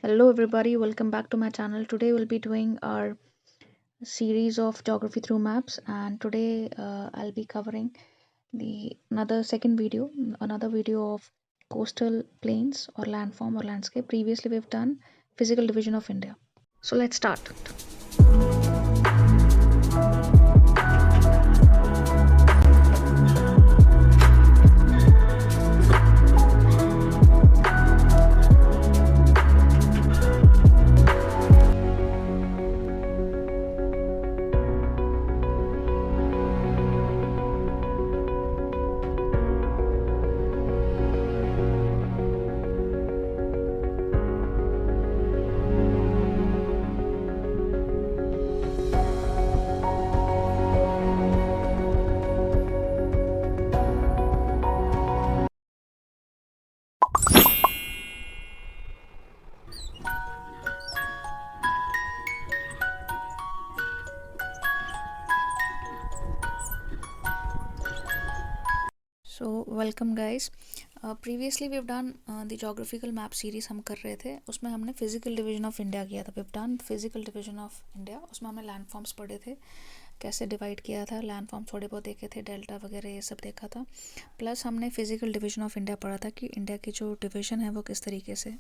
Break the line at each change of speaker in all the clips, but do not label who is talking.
Hello, everybody. Welcome back to my channel. Today, we'll be doing our series of geography through maps, and today I'll be covering the another video of coastal plains or landform or landscape. Previously, we've done physical division of India. So let's start. So welcome guys. Previously we've done the geographical map series हम कर रहे थे. उसमें हमने physical division of India किया था. we've done physical division of India. उसमें हमने लैंड फॉर्म्स पढ़े थे, कैसे डिवाइड किया था. लैंड फॉर्म थोड़े बहुत देखे थे, डेल्टा वगैरह ये सब देखा था. प्लस हमने फिजिकल डिवीजन ऑफ इंडिया पढ़ा था कि इंडिया की जो डिवीजन है वो किस तरीके से.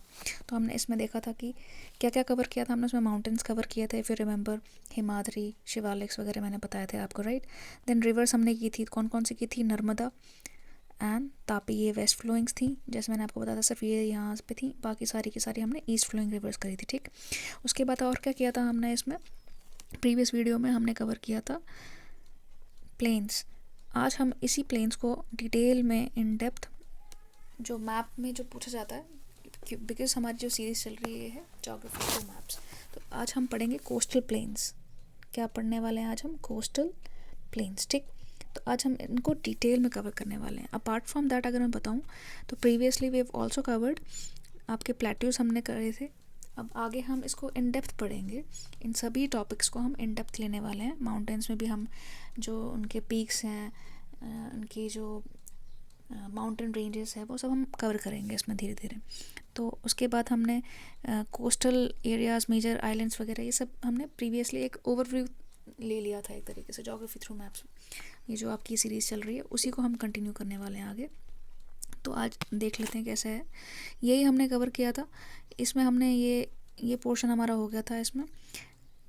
तो हमने इसमें देखा था कि क्या क्या कवर किया था. हमने उसमें माउंटेन्स कवर किए थे, if you remember, Himadri, Shivaliks वगैरह मैंने बताए थे आपको, राइट. देन रिवर्स हमने की थी. कौन कौन सी की थी? नर्मदा एंड तापी, ये वेस्ट फ्लोइंग्स थी. जैसे मैंने आपको बताया था, सिर्फ ये यहाँ पे थी, बाकी सारी की सारी हमने ईस्ट फ्लोइंग रिवर्स करी थी. ठीक. उसके बाद और क्या किया था हमने इसमें? प्रीवियस वीडियो में हमने कवर किया था प्लेन्स. आज हम इसी प्लेन्स को डिटेल में इन डेप्थ, जो मैप में जो पूछा जाता है, बिकॉज हमारी जो सीरीज़ चल रही है ज्योग्राफी टू मैप्स, तो आज हम पढ़ेंगे कोस्टल प्लेन्स. क्या पढ़ने वाले हैं आज हम? Coastal planes. ठीक. तो आज हम इनको डिटेल में कवर करने वाले हैं. अपार्ट फ्रॉम दैट अगर मैं बताऊं तो previously we have also covered आपके प्लेट्यूज हमने करे थे. अब आगे हम इसको इन डेप्थ पढ़ेंगे. इन सभी टॉपिक्स को हम इन डेप्थ लेने वाले हैं. माउंटेन्स में भी हम जो उनके पीक्स हैं, उनकी जो माउंटेन रेंजेस है, वो सब हम कवर करेंगे इसमें धीरे धीरे. तो उसके बाद हमने कोस्टल एरियाज़, मेजर आइलैंड्स वगैरह, ये सब हमने प्रीवियसली एक ओवरव्यू ले लिया था एक तरीके से ज्योग्राफी थ्रू मैप्स. ये जो आपकी सीरीज़ चल रही है उसी को हम कंटिन्यू करने वाले हैं आगे. तो आज देख लेते हैं कैसे है. यही हमने कवर किया था. इसमें हमने ये पोर्शन हमारा हो गया था इसमें.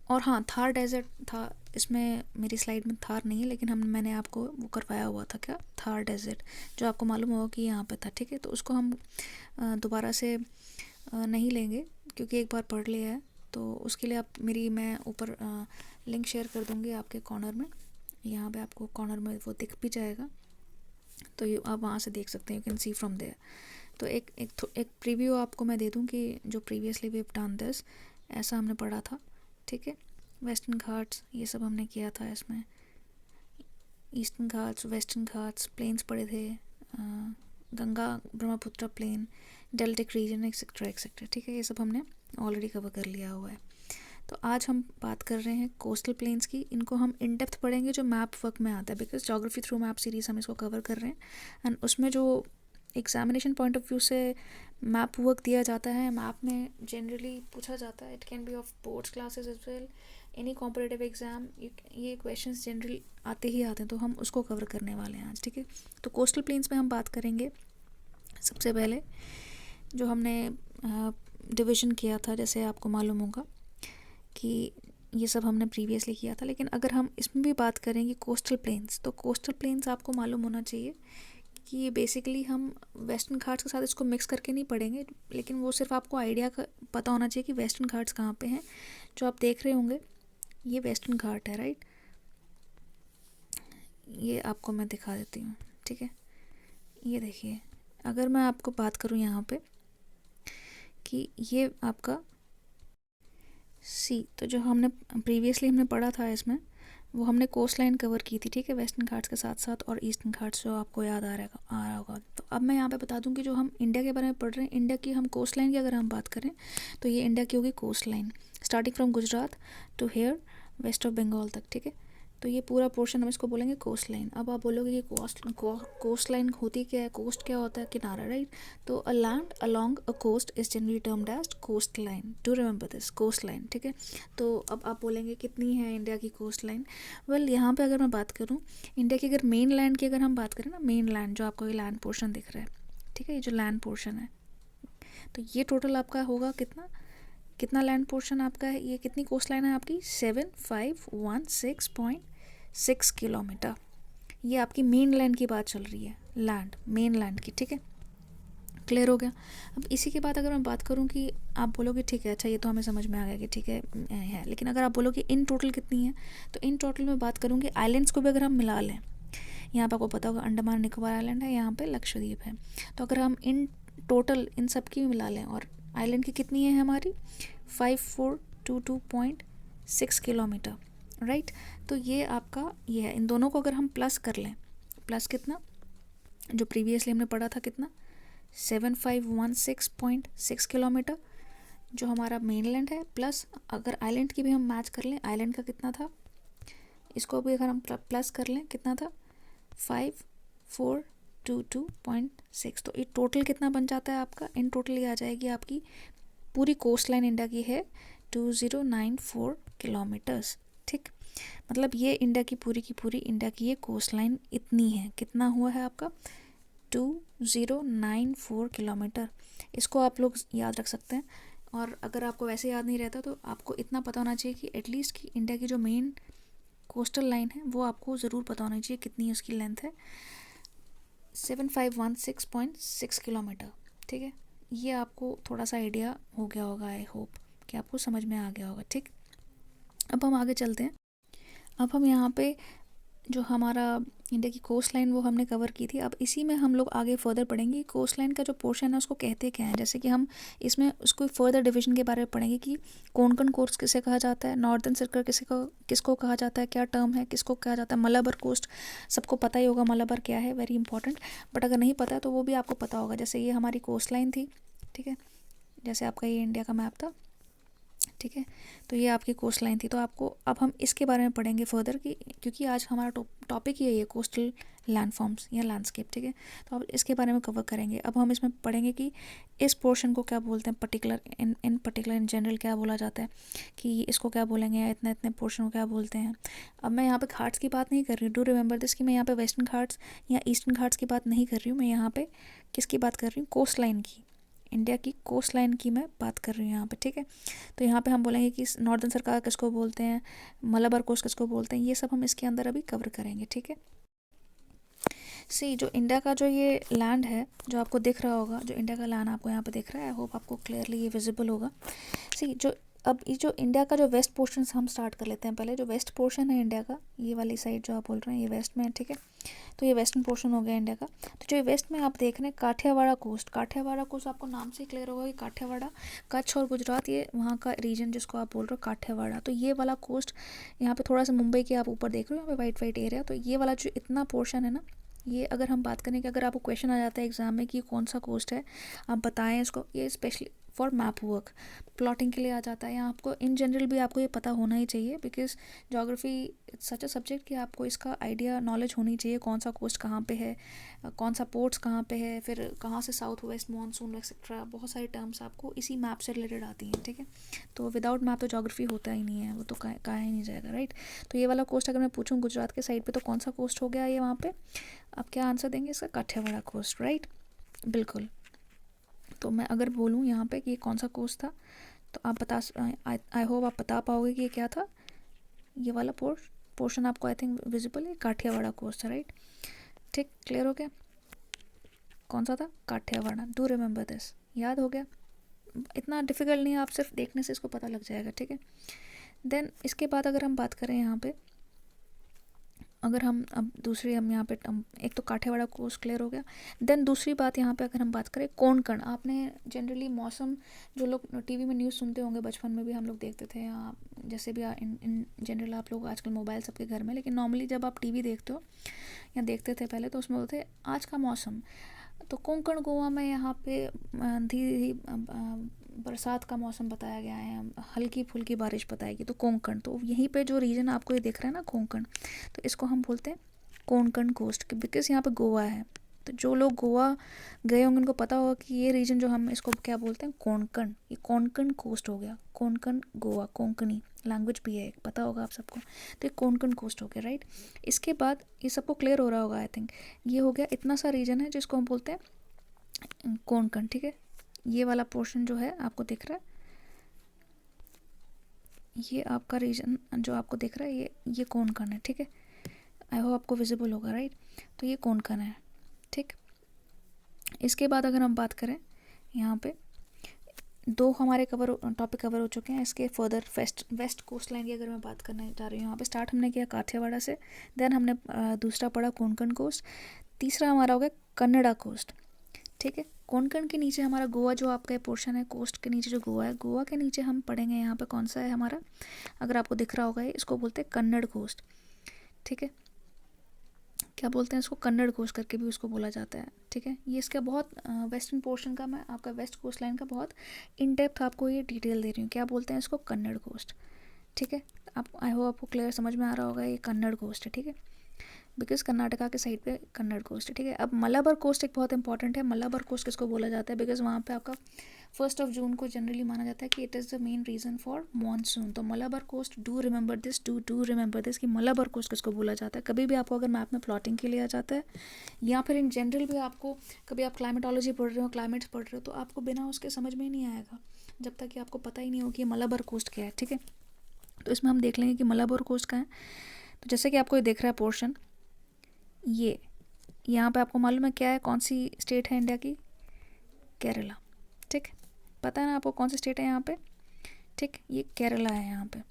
और हाँ, थार डेजर्ट था इसमें. मेरी स्लाइड में थार नहीं है, लेकिन मैंने आपको वो करवाया हुआ था, क्या, थार डेजर्ट, जो आपको मालूम होगा कि यहाँ पे था. ठीक है. तो उसको हम दोबारा से नहीं लेंगे क्योंकि एक बार पढ़ लिया है. तो उसके लिए मैं ऊपर लिंक शेयर कर दूँगी आपके कॉर्नर में. यहाँ पे आपको कॉर्नर में वो दिख भी जाएगा, तो ये आप वहाँ से देख सकते हैं. You can see from there. तो एक प्रीव्यू आपको मैं दे दूँ कि जो previously we have done this, ऐसा हमने पढ़ा था. ठीक है. वेस्टर्न घाट्स ये सब हमने किया था इसमें. Eastern Ghats, Western Ghats, plains पढ़े थे, Ganga Brahmaputra plain, deltaic region, etcetera etcetera. ठीक है. ये सब हमने ऑलरेडी कवर कर लिया हुआ है. तो आज हम बात कर रहे हैं कोस्टल प्लेन्स की. इनको हम इन डेप्थ पढ़ेंगे जो मैप वर्क में आता है, because geography through map series हम इसको कवर कर रहे हैं. एंड उसमें जो एग्जामिनेशन पॉइंट ऑफ व्यू से मैप वर्क दिया जाता है, मैप में जनरली पूछा जाता है. It can be of boards classes as well, any competitive exam. ये क्वेश्चंस जनरली आते ही आते हैं, तो हम उसको कवर करने वाले हैं आज. ठीक है. तो कोस्टल प्लेन्स में हम बात करेंगे सबसे पहले जो हमने डिवीज़न किया था, जैसे आपको मालूम होगा कि ये सब हमने प्रीवियसली किया था. लेकिन अगर हम इसमें भी बात करेंगे कोस्टल प्लेन्स, तो कोस्टल प्लेन्स आपको मालूम होना चाहिए कि ये बेसिकली हम वेस्टर्न घाट्स के साथ इसको मिक्स करके नहीं पढ़ेंगे, लेकिन वो सिर्फ आपको आइडिया का पता होना चाहिए कि वेस्टर्न घाट्स कहाँ पे हैं. जो आप देख रहे होंगे ये वेस्टर्न घाट है, राइट. ये आपको मैं दिखा देती हूँ. ठीक है. ये देखिए, अगर मैं आपको बात करूँ यहाँ पे कि ये आपका तो जो हमने प्रीवियसली हमने पढ़ा था इसमें, वो हमने कोस्ट लाइन कवर की थी. ठीक है. वेस्टर्न घाट्स के साथ साथ, और ईस्टर्न घाट्स जो आपको याद आ रहा होगा. तो अब मैं यहाँ पे बता दूँ कि जो हम इंडिया के बारे में पढ़ रहे हैं, इंडिया की हम कोस्ट लाइन की अगर हम बात करें तो ये इंडिया की होगी coast line, starting from Gujarat to here west of Bengal तक. ठीक है. तो ये पूरा पोर्शन हम इसको बोलेंगे कोस्ट लाइन। अब आप बोलोगे कि कोस्ट लाइन होती क्या है, कोस्ट क्या होता है, किनारा, राइट। तो a land along a coast is generally termed as coast line, do remember this, coast line, ठीक है। तो अब आप बोलेंगे कितनी है इंडिया की कोस्ट लाइन। वेल यहाँ पे अगर मैं बात करूँ इंडिया की, अगर मेन लैंड की अगर हम बात करें ना, मेन लैंड जो आपको ये लैंड पोर्शन दिख रहा है, ठीक है, ये जो लैंड पोर्शन है, तो ये टोटल आपका होगा कितना, कितना लैंड पोर्शन आपका है, ये कितनी कोस्ट लाइन है आपकी, 7516.6 किलोमीटर। ये आपकी मेन लैंड की बात चल रही है, लैंड, मेन लैंड की, ठीक है, क्लियर हो गया। अब इसी के बाद अगर मैं बात करूं कि आप बोलोगे ठीक है, अच्छा ये तो हमें समझ में आ गया कि ठीक है, लेकिन अगर आप बोलोगे इन टोटल कितनी है, तो इन टोटल में बात करूँगी आइलैंड्स को भी अगर हम मिला लें, यहाँ पर आपको पता होगा अंडमान निकोबार आइलैंड है, यहाँ पे लक्षद्वीप है, तो अगर हम इन टोटल इन सब की मिला लें, और आइलैंड की कितनी है हमारी 5422.6 किलोमीटर, राइट। तो ये आपका ये है, इन दोनों को अगर हम प्लस कर लें, प्लस कितना, जो प्रीवियसली हमने पढ़ा था कितना 7516.6 किलोमीटर जो हमारा मेनलैंड है, प्लस अगर आइलैंड की भी हम मैच कर लें, आइलैंड का कितना था, इसको भी अगर हम प्लस कर लें कितना था 5422.6, तो ये टोटल कितना बन जाता है आपका, इन टोटल ये आ जाएगी आपकी पूरी कोस्ट लाइन इंडिया की है 2094 किलोमीटर्स, ठीक। मतलब ये इंडिया की पूरी इंडिया की ये कोस्ट लाइन इतनी है, कितना हुआ है आपका 2094 किलोमीटर। इसको आप लोग याद रख सकते हैं, और अगर आपको वैसे याद नहीं रहता तो आपको इतना पता होना चाहिए कि एटलीस्ट कि इंडिया की जो मेन कोस्टल लाइन है वो आपको ज़रूर पता होना चाहिए कितनी उसकी लेंथ है, 7516.6 किलोमीटर, ठीक है। ये आपको थोड़ा सा आइडिया हो गया होगा, आई होप कि आपको समझ में आ गया होगा, ठीक। अब हम आगे चलते हैं। अब हम यहाँ पे जो हमारा इंडिया की कोस्ट लाइन वो हमने कवर की थी, अब इसी में हम लोग आगे फर्दर पढ़ेंगे कोस्ट लाइन का जो पोर्शन है उसको कहते क्या है, जैसे कि हम इसमें उसको फर्दर डिवीजन के बारे में पढ़ेंगे कि कोंकण कोस्ट किसे कहा जाता है, नॉर्दर्न सर्कल किसको कहा जाता है, क्या टर्म है, किसको कहा जाता है, मलाबार कोस्ट सबको पता ही होगा मलाबार क्या है, वेरी इंपॉर्टेंट, बट अगर नहीं पता है तो वो भी आपको पता होगा। जैसे ये हमारी कोस्ट लाइन थी, ठीक है, जैसे आपका ये इंडिया का मैप था, ठीक है, तो ये आपकी कोस्ट लाइन थी, तो आपको अब हम इसके बारे में पढ़ेंगे फर्दर कि क्योंकि आज हमारा टॉपिक ही है ये कोस्टल लैंडफॉर्म्स या लैंडस्केप, ठीक है, तो अब इसके बारे में कवर करेंगे। अब हम इसमें पढ़ेंगे कि इस पोर्शन को क्या बोलते हैं, particular in particular in general क्या बोला जाता है, कि इसको क्या बोलेंगे, या इतने इतने पोर्शन को क्या बोलते हैं। अब मैं यहाँ पे घाट्स की बात नहीं कर रही हूँ, डू रिमेंबर दिस, कि मैं यहाँ पे वेस्टर्न घाट्स या ईस्टर्न घाट्स की बात नहीं कर रही हूँ, मैं यहाँ पे किसकी बात कर रही हूँ, कोस्ट लाइन की, इंडिया की कोस्ट लाइन की मैं बात कर रही हूँ यहाँ पे, ठीक है। तो यहाँ पे हम बोलेंगे कि नॉर्दर्न सरकार किसको बोलते हैं, मलाबार कोस्ट किसको बोलते हैं, ये सब हम इसके अंदर अभी कवर करेंगे, ठीक है। सी जो इंडिया का जो ये लैंड है जो आपको दिख रहा होगा, जो इंडिया का लैंड आपको यहाँ पे दिख रहा है, आई होप आपको क्लियरली ये विजिबल होगा। सी जो अब ये जो इंडिया का जो वेस्ट पोर्शन हम स्टार्ट कर लेते हैं, पहले जो वेस्ट पोर्शन है इंडिया का, ये वाली साइड जो आप बोल रहे हैं ये वेस्ट में है, ठीक है, तो ये वेस्टर्न पोर्शन हो गया इंडिया का। तो जो वेस्ट में आप देख रहे हैं काठियावाड़ा कोस्ट, काठियावाड़ा कोस्ट आपको नाम से क्लियर होगा कि काठियावाड़ा, कच्छ और गुजरात, ये वहाँ का रीजन जिसको आप बोल रहे हो काठियावाड़ा, तो ये वाला कोस्ट यहाँ पे थोड़ा सा मुंबई के आप ऊपर देख रहे हो, यहाँ पे वाइट वाइट एरिया, तो ये वाला जो इतना पोर्शन है ना, ये अगर हम बात करें कि अगर आपको क्वेश्चन आ जाता है एग्जाम में कि कौन सा कोस्ट है, आप बताएं इसको, ये specially for map work plotting के लिए आ जाता है, या आपको इन जनरल भी आपको ये पता होना ही चाहिए, because geography such a subject कि आपको इसका आइडिया नॉलेज होनी चाहिए, कौन सा कोस्ट कहाँ पे है, कौन सा पोर्ट्स कहाँ पे है, फिर कहाँ से साउथ वेस्ट मानसून एक्सेट्रा, बहुत सारी टर्म्स आपको इसी मैप से रिलेटेड आती हैं, ठीक है। तो विदाउट मैप तो जोग्राफी होता ही नहीं है, वो तो कहा ही नहीं जाएगा, राइट। तो ये वाला कोस्ट अगर मैं पूछूँ गुजरात के साइड पर तो कौन सा कोस्ट हो गया ये वहाँ पर, आप क्या आंसर देंगे इसका, काठियावाड़ा कोस्ट, राइट, बिल्कुल। तो मैं अगर बोलूँ यहाँ पे कि ये कौन सा कोस्ट था, तो आप बता, आई होप आप बता पाओगे कि ये क्या था, ये वाला पोर्शन आपको आई थिंक विजिबल है, काठियावाड़ा कोस्ट था, राइट, ठीक, क्लियर हो गया, कौन सा था, काठियावाड़ा, डू रिमेंबर दिस, याद हो गया, इतना डिफिकल्ट नहीं है, आप सिर्फ देखने से इसको पता लग जाएगा, ठीक है। देन इसके बाद अगर हम बात करें यहाँ पे, अगर हम अब दूसरी हम यहाँ पे एक तो काठियावाड़ा कोस्ट क्लियर हो गया, देन दूसरी बात यहाँ पे अगर हम बात करें कोंकण, आपने जनरली मौसम जो लोग टीवी में न्यूज़ सुनते होंगे, बचपन में भी हम लोग देखते थे, या जैसे भी इन जनरल आप लोग आजकल मोबाइल सबके घर में, लेकिन नॉर्मली जब आप टीवी देखते हो या देखते थे पहले, तो उसमें बोलते आज का मौसम, तो कोंकण गोवा में यहाँ पे धीरे बरसात का मौसम बताया गया है, हल्की फुल्की बारिश बताएगी, तो कोंकण, तो यहीं पे जो रीजन आपको ये दिख रहा है ना कोंकण, तो इसको हम बोलते हैं कोंकण कोस्ट, बिकॉज यहाँ पे गोवा है। तो जो लोग गोवा गए होंगे उनको पता होगा कि ये रीजन जो हम इसको क्या बोलते हैं कोंकण, ये कोंकण कोस्ट हो गया, कोंकण गोवा, कोंकणी लैंग्वेज भी है, पता होगा आप सबको, तो ये कोंकण कोस्ट हो गया, राइट। इसके बाद ये सबको क्लियर हो रहा होगा आई थिंक, ये हो गया इतना सा रीजन है जिसको हम बोलते हैं कोंकण, ठीक है। ये वाला पोर्शन जो है आपको दिख रहा है, ये आपका रीजन जो आपको दिख रहा है ये कोंकण है, ठीक है। आई होप आपको विजिबल होगा, राइट। तो ये कोंकण है, ठीक। इसके बाद अगर हम बात करें यहाँ पे दो हमारे टॉपिक कवर हो चुके हैं। इसके फर्दर वेस्ट कोस्ट लाइन की अगर मैं बात करना चाह रही हूँ, यहाँ पे स्टार्ट हमने किया काठियावाड़ से, देन हमने दूसरा पढ़ा कोंकण कोस्ट, तीसरा हमारा हो गया कन्नड़ा कोस्ट, ठीक है। कोंकण के नीचे हमारा गोवा जो आपका पोर्शन है, कोस्ट के नीचे जो गोवा है, गोवा के नीचे हम पढ़ेंगे यहाँ पे कौन सा है हमारा, अगर आपको दिख रहा होगा ये, इसको बोलते हैं कन्नड़ कोस्ट, ठीक है। क्या बोलते हैं इसको, कन्नड़ कोस्ट करके भी उसको बोला जाता है, ठीक है। ये इसका बहुत वेस्टर्न पोर्शन का, मैं आपका वेस्ट कोस्ट लाइन का बहुत इन डेप्थ आपको ये डिटेल दे रही हूँ। क्या बोलते हैं इसको, कन्नड़ कोस्ट, ठीक है। आप आई होप आपको क्लियर समझ में आ रहा होगा, ये कन्नड़ कोस्ट है, ठीक है, बिकॉज कर्नाटका के साइड पे कन्नड़ कोस्ट है, ठीक है। अब मलाबार कोस्ट एक बहुत इंपॉर्टेंट है। मलाबार कोस्ट किसको बोला जाता है, बिकॉज वहाँ पे आपका 1 जून को जनरली माना जाता है कि it is the main reason for monsoon. तो Malabar coast, do remember this, do remember this कि मलाबार कोस्ट किसको बोला जाता है। कभी भी आपको अगर मैप में प्लॉटिंग के लिए आ जाता है, या फिर इन जनरल भी आपको कभी आप क्लाइमेटोलॉजी पढ़ रहे हो, क्लाइमेट्स पढ़ रहे हो, तो आपको बिना उसके समझ में ही नहीं आएगा जब तक कि आपको पता ही नहीं हो कि मलाबार कोस्ट क्या है, ठीक है। तो इसमें हम देख लेंगे कि मलाबार कोस्ट का है। तो जैसे कि आपको ये देख रहा है पोर्शन, ये यहाँ पे आपको मालूम है क्या है, कौन सी स्टेट है इंडिया की, केरला, ठीक। पता है ना आपको कौन सी स्टेट है यहाँ पे, ठीक, ये केरला है यहाँ पे,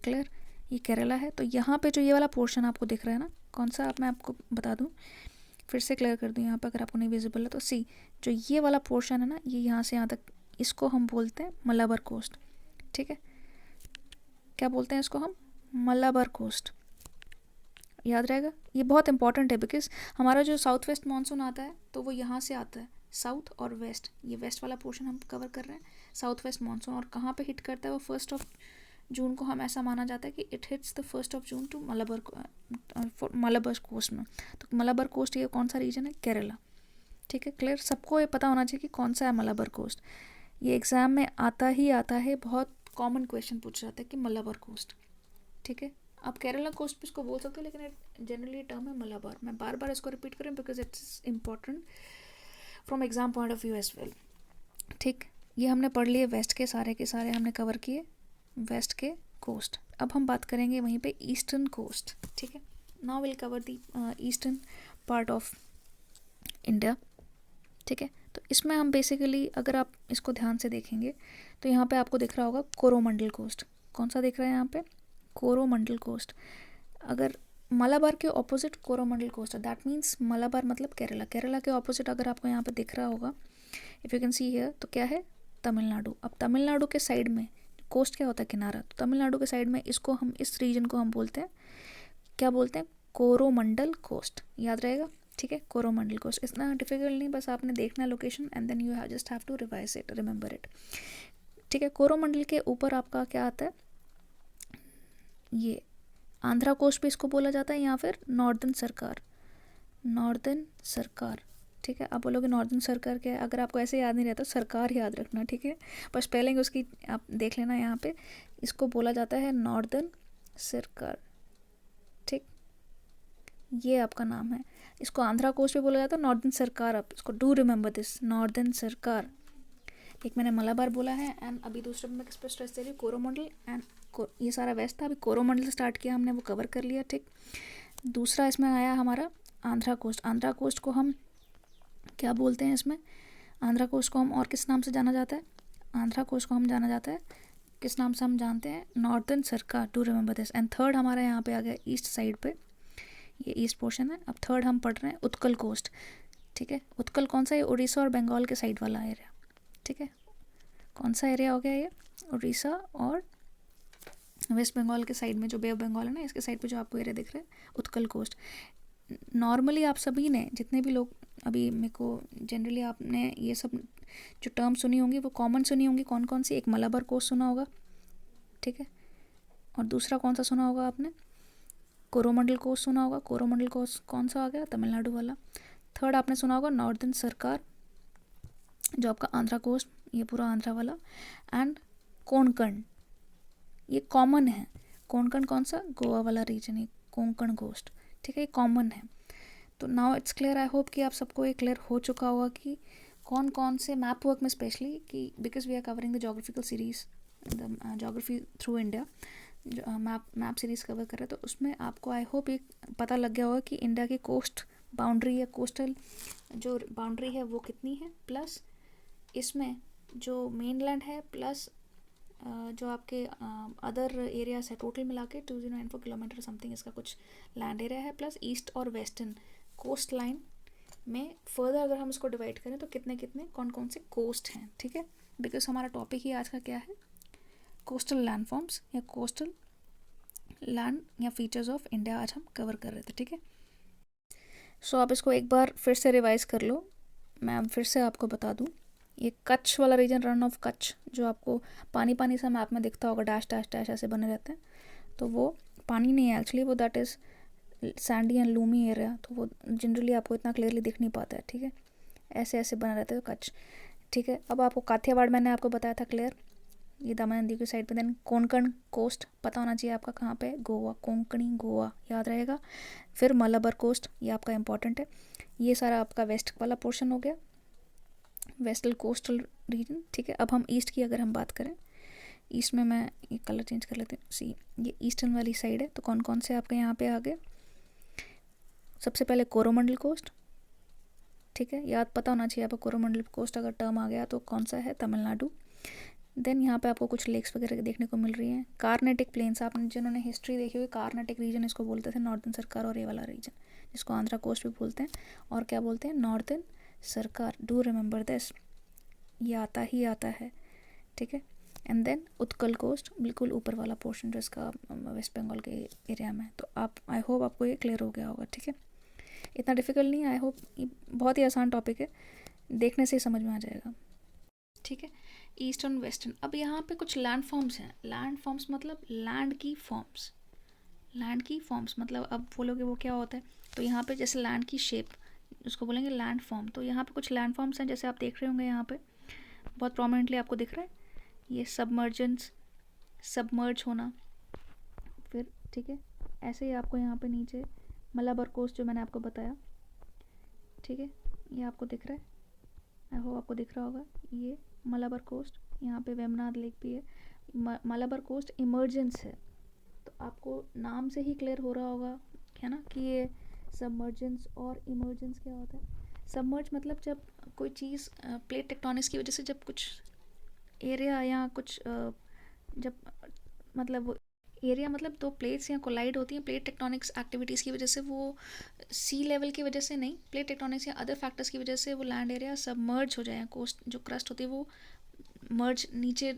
क्लियर, ये केरला है। तो यहाँ पे जो ये वाला पोर्शन आपको दिख रहा है ना, कौन सा, आप मैं आपको बता दूँ, फिर से क्लियर कर दूँ यहाँ पे अगर आपको नहीं विजिबल है तो। सी जो ये वाला पोर्शन है ना, ये यहाँ से यहाँ तक, इसको हम बोलते हैं मलाबार कोस्ट, ठीक है। क्या बोलते हैं इसको हम, मलाबार कोस्ट, याद रहेगा। ये बहुत इंपॉर्टेंट है बिकॉज हमारा जो साउथ वेस्ट मानसून आता है तो वो यहाँ से आता है, साउथ और वेस्ट, ये वेस्ट वाला पोर्शन हम कवर कर रहे हैं, साउथ वेस्ट मानसून, और कहाँ पे हिट करता है वो 1 जून को। हम ऐसा माना जाता है कि it hits the 1 June to Malabar coast में। तो मलाबार कोस्ट ये कौन सा रीजन है, केरला, ठीक है, क्लियर। सबको ये पता होना चाहिए कि कौन सा है मलाबार कोस्ट, ये एग्ज़ाम में आता ही आता है, बहुत कॉमन क्वेश्चन पूछ जाता है कि मलाबार कोस्ट, ठीक है। आप केरला कोस्ट भी इसको बोल सकते हो, लेकिन जनरली टर्म है मलाबार। मैं बार बार इसको रिपीट करूँ because it's important from exam point of view as well, ठीक। ये हमने पढ़ लिए वेस्ट के सारे हमने कवर किए, वेस्ट के कोस्ट। अब हम बात करेंगे वहीं पे ईस्टर्न कोस्ट, ठीक है। Now will cover the eastern part of India, ठीक है। तो इसमें हम बेसिकली अगर आप इसको ध्यान से देखेंगे तो यहाँ पे आपको दिख रहा होगा कोरोमंडल कोस्ट, कौन सा दिख रहा है यहाँ पे, कोरोमंडल कोस्ट। अगर मलाबार के ऑपोजिट कोरोमंडल कोस्ट है, दैट मीन्स मलाबार मतलब केरला, केरला के ऑपोजिट अगर आपको यहाँ पे दिख रहा होगा, if you can see here, तो क्या है, तमिलनाडु। अब तमिलनाडु के साइड में कोस्ट क्या होता है, किनारा, तो तमिलनाडु के साइड में इसको हम, इस रीजन को हम बोलते हैं, क्या बोलते हैं, कोरोमंडल कोस्ट, याद रहेगा, ठीक है। कोरोमंडल कोस्ट इतना डिफिकल्ट नहीं, बस आपने देखना है location and then you just have to revise it, remember it, ठीक है। कोरोमंडल के ऊपर आपका क्या आता है, ये आंध्रा कोस्ट भी इसको बोला जाता है, या फिर नॉर्दर्न सरकार, ठीक है। आप बोलोगे नॉर्दर्न सरकार क्या है, अगर आपको ऐसे याद नहीं रहता सरकार याद रखना, ठीक है, पर स्पेलिंग उसकी आप देख लेना। यहाँ पे इसको बोला जाता है नॉर्दर्न सरकार, ठीक, ये आपका नाम है। इसको आंध्रा कोस्ट भी बोला जाता है, नॉर्दर्न सरकार, आप इसको डू रिमेंबर दिस, नॉर्दर्न सरकार। एक मैंने मलाबार बोला है एंड अभी दूसरे में मैं किस पे स्ट्रेस दे रही हूँ, कोरोमंडल एंड ये सारा वेस्ट था, अभी कोरोमंडल से स्टार्ट किया हमने, वो कवर कर लिया, ठीक। दूसरा इसमें आया हमारा आंध्रा कोस्ट। आंध्रा कोस्ट को हम क्या बोलते हैं, इसमें आंध्रा कोस्ट को हम और किस नाम से जाना जाता है, आंध्रा कोस्ट को हम जाना जाता है किस नाम से हम जानते हैं, Northern Sarkar, to remember this. And third हमारा यहाँ पे आ गया ईस्ट साइड पे, ये ईस्ट पोर्शन है। अब थर्ड हम पढ़ रहे हैं उत्कल कोस्ट, ठीक है। उत्कल कौन सा है, उड़ीसा और बंगाल के साइड वाला एरिया, ठीक है। कौन सा एरिया हो गया ये, उड़ीसा और वेस्ट बंगाल के साइड में, जो बे ऑफ बंगाल है ना, इसके साइड पे जो आपको एरिया दिख रहा है उत्कल कोस्ट। नॉर्मली आप सभी ने, जितने भी लोग अभी मेरे को जनरली आपने ये सब जो टर्म सुनी होंगी वो कॉमन सुनी होंगी। कौन कौन सी? एक मलाबार कोस्ट सुना होगा, ठीक है, और दूसरा कौन सा सुना होगा आपने? कोरोमंडल कोस्ट सुना होगा। कोरोमंडल कोस्ट कौन सा आ गया? तमिलनाडु वाला। थर्ड आपने सुना होगा नॉर्दर्न सरकार, जो आपका आंध्रा कोस्ट, ये पूरा आंध्रा वाला। एंड कोंकण, ये कॉमन है। कोंकण कौन सा? गोवा वाला रीजन, ये कोंकण कोस्ट, ठीक है, ये कॉमन है। तो now it's clear, I hope कि आप सबको ये क्लियर हो चुका होगा कि कौन कौन से मैप वर्क में स्पेशली, कि because we are covering the geographical series, the geography through India, जो मैप सीरीज़ कवर कर रहे हैं, तो उसमें आपको आई होप ये पता लग गया होगा कि इंडिया की कोस्ट बाउंड्री या कोस्टल जो बाउंड्री है वो कितनी है, प्लस इसमें जो मेनलैंड है, प्लस जो आपके अदर एरियाज है, टोटल मिला के 2094 किलोमीटर समथिंग इसका कुछ लैंड एरिया है, प्लस ईस्ट और वेस्टर्न कोस्ट लाइन में फर्दर अगर हम इसको डिवाइड करें तो कितने कितने कौन कौन से कोस्ट हैं, ठीक है। बिकॉज हमारा टॉपिक ही आज का क्या है? कोस्टल लैंड फॉर्म्स या कोस्टल लैंड या फीचर्स ऑफ इंडिया आज हम कवर कर रहे थे, ठीक है। सो आप इसको एक बार फिर से रिवाइज कर लो। मैं फिर से आपको बता दूं, ये कच्छ वाला रीजन, रन ऑफ कच्छ, जो आपको पानी पानी सा मैप में दिखता होगा, डैश डैश डैश ऐसे बने रहते हैं, तो वो पानी नहीं है एक्चुअली, वो that is Sandy and Lumi area, तो वो जनरली आपको इतना क्लियरली दिख नहीं पाता है, ठीक है, ऐसे ऐसे बने रहते हैं कच्छ, ठीक है। अब आपको काठियावाड़ मैंने आपको बताया था क्लियर, ये दामन नदी की साइड पे। देन कोंकण कोस्ट पता होना चाहिए आपका कहाँ पे? गोवा, कोंकणी गोवा याद रहेगा। फिर मलाबार कोस्ट, ये आपका इंपॉर्टेंट है। ये सारा आपका वेस्ट वाला पोर्शन हो गया, वेस्टर्न कोस्टल रीजन, ठीक है। अब हम ईस्ट की अगर हम बात करें, ईस्ट में मैं ये कलर चेंज कर लेती हूँ, सी ये ईस्टर्न वाली साइड है, तो कौन कौन से आपके यहाँ पे आ गए? सबसे पहले कोरोमंडल कोस्ट, ठीक है, याद पता होना चाहिए आपको कोरोमंडल कोस्ट अगर टर्म आ गया तो कौन सा है? तमिलनाडु। देन यहाँ पे आपको कुछ लेक्स वगैरह देखने को मिल रही हैं। कार्नेटिक प्लेन्स, आपने जिन्होंने हिस्ट्री देखी हुई, कार्नेटिक रीजन इसको बोलते थे, नॉर्दर्न सरकार, और ये वाला रीजन जिसको आंध्रा कोस्ट भी बोलते हैं, और क्या बोलते हैं? नॉर्दर्न सरकार। डू रिमेंबर दिस, ये आता ही आता है, ठीक है। एंड देन उत्कल कोस्ट, बिल्कुल ऊपर वाला पोर्शन जो इसका वेस्ट बंगाल के एरिया में है। तो आप, आई होप आपको ये क्लियर हो गया होगा, ठीक है, इतना डिफिकल्ट नहीं है, आई होप ये बहुत ही आसान टॉपिक है, देखने से ही समझ में आ जाएगा, ठीक है। ईस्टर्न वेस्टर्न, अब यहाँ पे कुछ लैंड फॉर्म्स हैं। लैंड फॉर्म्स मतलब लैंड की फॉर्म्स, लैंड की फॉर्म्स मतलब अब बोलोगे वो क्या होता है, तो यहाँ पे जैसे लैंड की शेप, उसको बोलेंगे लैंड फॉर्म। तो यहाँ पे कुछ लैंड फॉर्म्स हैं, जैसे आप देख रहे होंगे यहाँ पे बहुत प्रोमिनेंटली आपको दिख रहा है, ये सबमर्जेंस, सबमर्ज होना, फिर ठीक है, ऐसे ही आपको यहाँ पे नीचे मलाबार कोस्ट जो मैंने आपको बताया, ठीक है, ये आपको दिख रहा है, आई होप आपको दिख रहा होगा, ये मलाबार कोस्ट, यहाँ पे वेमनाड लेक भी है। मलाबार कोस्ट इमर्जेंस है, तो आपको नाम से ही क्लियर हो रहा होगा क्या ना कि ये सबमर्जेंस और इमर्जेंस क्या होता है। सबमर्ज मतलब जब कोई चीज़ प्लेट टेक्टोनिक्स की वजह से जब कुछ एरिया या कुछ जब मतलब एरिया मतलब दो प्लेट्स या कोलाइड होती हैं प्लेट टेक्टोनिक्स एक्टिविटीज़ की वजह से, वो सी लेवल की वजह से नहीं, प्लेट टेक्टोनिक्स या अदर फैक्टर्स की वजह से वो लैंड एरिया सबमर्ज हो जाए, कोस्ट जो क्रस्ट होती है वो मर्ज नीचे